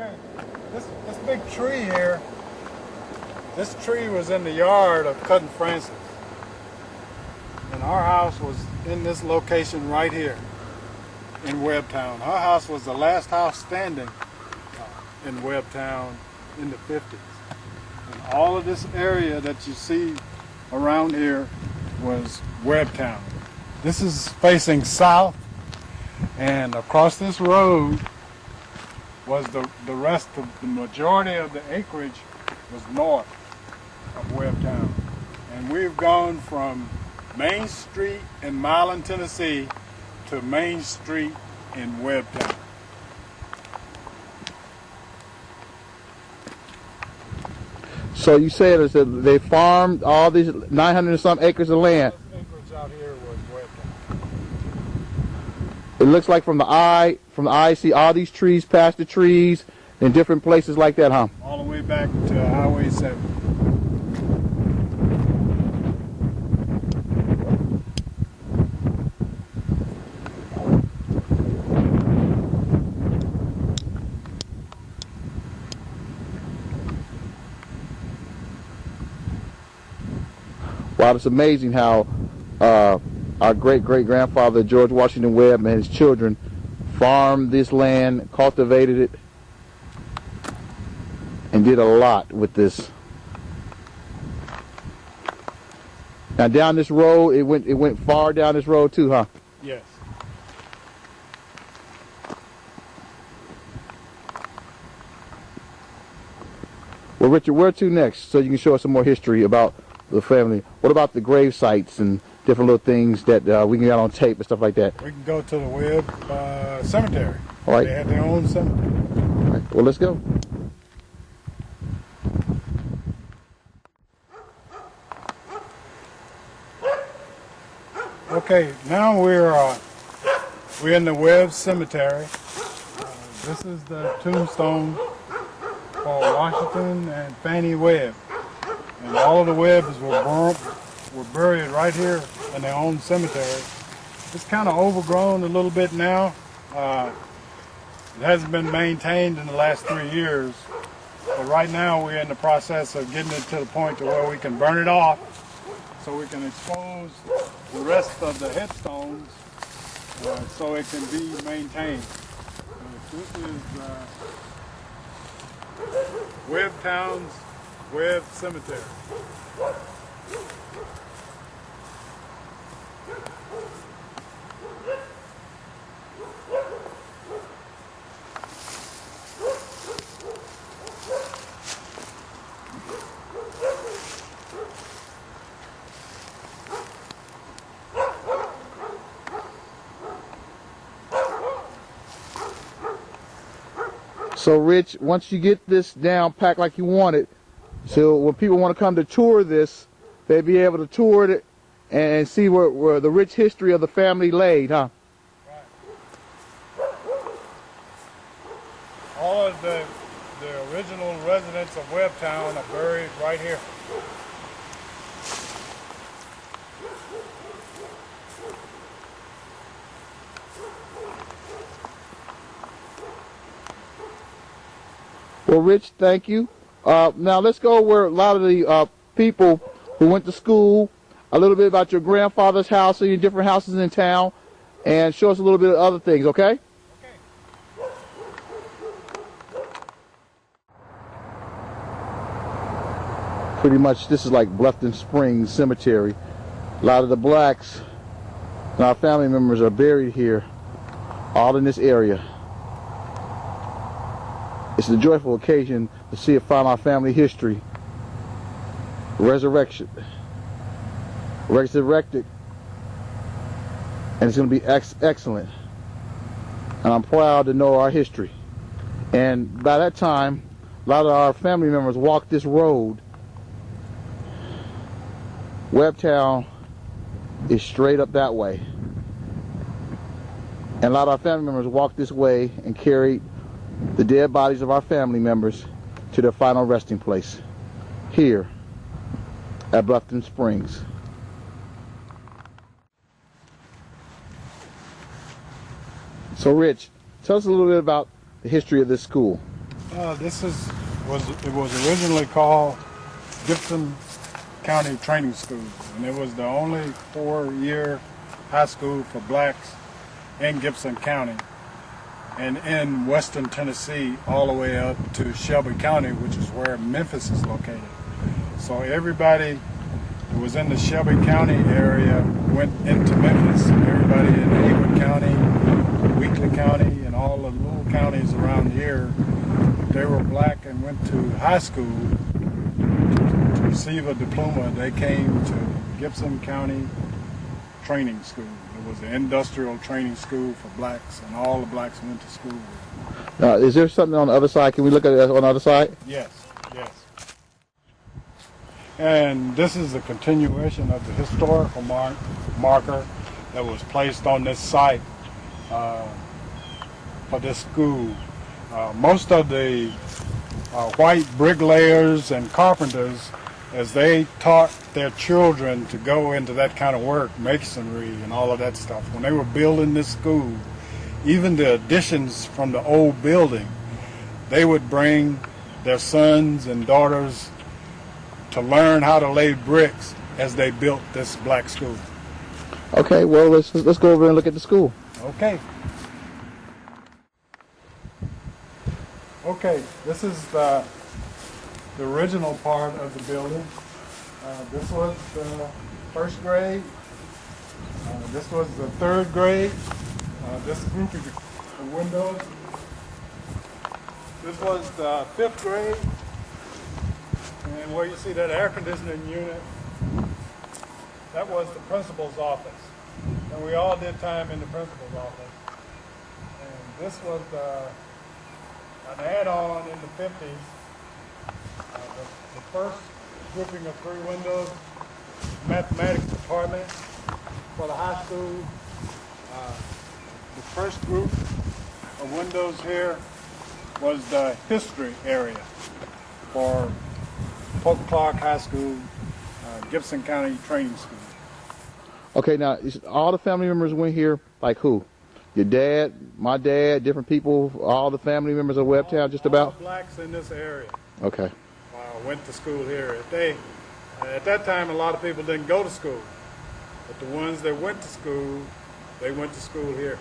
Okay, this big tree here, this tree was in the yard of Cousin Francis. And our house was in this location right here in Webb-Town. Our house was the last house standing in Webb-Town in the 50s. And all of this area that you see around here was Webb-Town. This is facing south, and across this road was the rest of the majority of the acreage was north of Webb-Town. And we've gone from Main Street in Milan, Tennessee to Main Street in Webb-Town. So you said is that they farmed all these 900 and some acres of land. Acreage out here was Webb-Town. It looks like from the eye, see all these trees, past the trees, in different places like that, huh? All the way back to Highway 7. Wow, it's amazing how our great-great-grandfather George Washington Webb and his children farmed this land, cultivated it, and did a lot with this. Now down this road, it went far down this road too, huh? Yes. Well, Richard, where to next? So you can show us some more history about the family. What about the grave sites and different little things that we can get on tape and stuff like that? We can go to the Webb Cemetery. All right. They have their own cemetery. All right. Well, let's go. Okay, now we're in the Webb Cemetery. This is the tombstone for Washington and Fannie Webb. And all of the Webbs were buried right here in their own cemetery. It's kind of overgrown a little bit now. It hasn't been maintained in the last 3 years. But right now we're in the process of getting it to the point to where we can burn it off so we can expose the rest of the headstones so it can be maintained. This is Webb-Town's Webb Cemetery. So, Rich, once you get this down packed like you want it, so when people want to come to tour this, they'll be able to tour it and see where the rich history of the family laid, huh? Right. All of the original residents of Webb-Town are buried right here. Well, Rich, thank you. Now let's go where a lot of the people who went to school, a little bit about your grandfather's house and your different houses in town, and show us a little bit of other things, okay? Okay. Pretty much this is like Bluffton Springs Cemetery. A lot of the blacks and our family members are buried here, all in this area. It's a joyful occasion to see and find our family history. Resurrected. And it's going to be excellent. And I'm proud to know our history. And by that time, a lot of our family members walked this road. Webb-Town is straight up that way. And a lot of our family members walked this way and carried the dead bodies of our family members to their final resting place here at Bluffton Springs. So Rich, tell us a little bit about the history of this school. It was originally called Gibson County Training School, and it was the only 4-year high school for blacks in Gibson County and in western Tennessee all the way up to Shelby County, which is where Memphis is located. So everybody who was in the Shelby County area went into Memphis. Everybody in Haywood County, Weakley County, and all the little counties around here, if they were black and went to high school to receive a diploma, they came to Gibson County Training School. It was an industrial training school for blacks, and all the blacks went to school. Now, is there something on the other side? Can we look at it on the other side? Yes, yes. And this is a continuation of the historical marker that was placed on this site for this school. Most of the white bricklayers and carpenters, as they taught their children to go into that kind of work, masonry and all of that stuff, when they were building this school, even the additions from the old building, they would bring their sons and daughters to learn how to lay bricks as they built this black school. Okay, well, let's go over and look at the school. Okay. Okay, this is the original part of the building. This was the first grade. This was the third grade. This group of the windows. This was the fifth grade. And where you see that air conditioning unit, that was the principal's office. And we all did time in the principal's office. And this was an add-on in the 50s. The first grouping of 3 windows, mathematics department for the high school. The first group of windows here was the history area for Polk Clark High School, Gibson County Training School. Okay, now all the family members went here, like who? Your dad, my dad, different people, all the family members of Webb-Town, just about? All the blacks in this area Okay. went to school here. At that time, a lot of people didn't go to school, but the ones that went to school, they went to school here.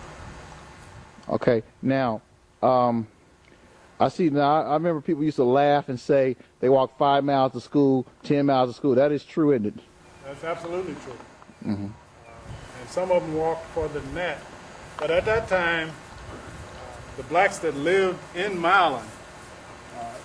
Okay, now, I see now, I remember people used to laugh and say they walked 5 miles to school, 10 miles to school. That is true, isn't it? That's absolutely true. Mm-hmm. And some of them walked further than that. But at that time, the blacks that lived in Milan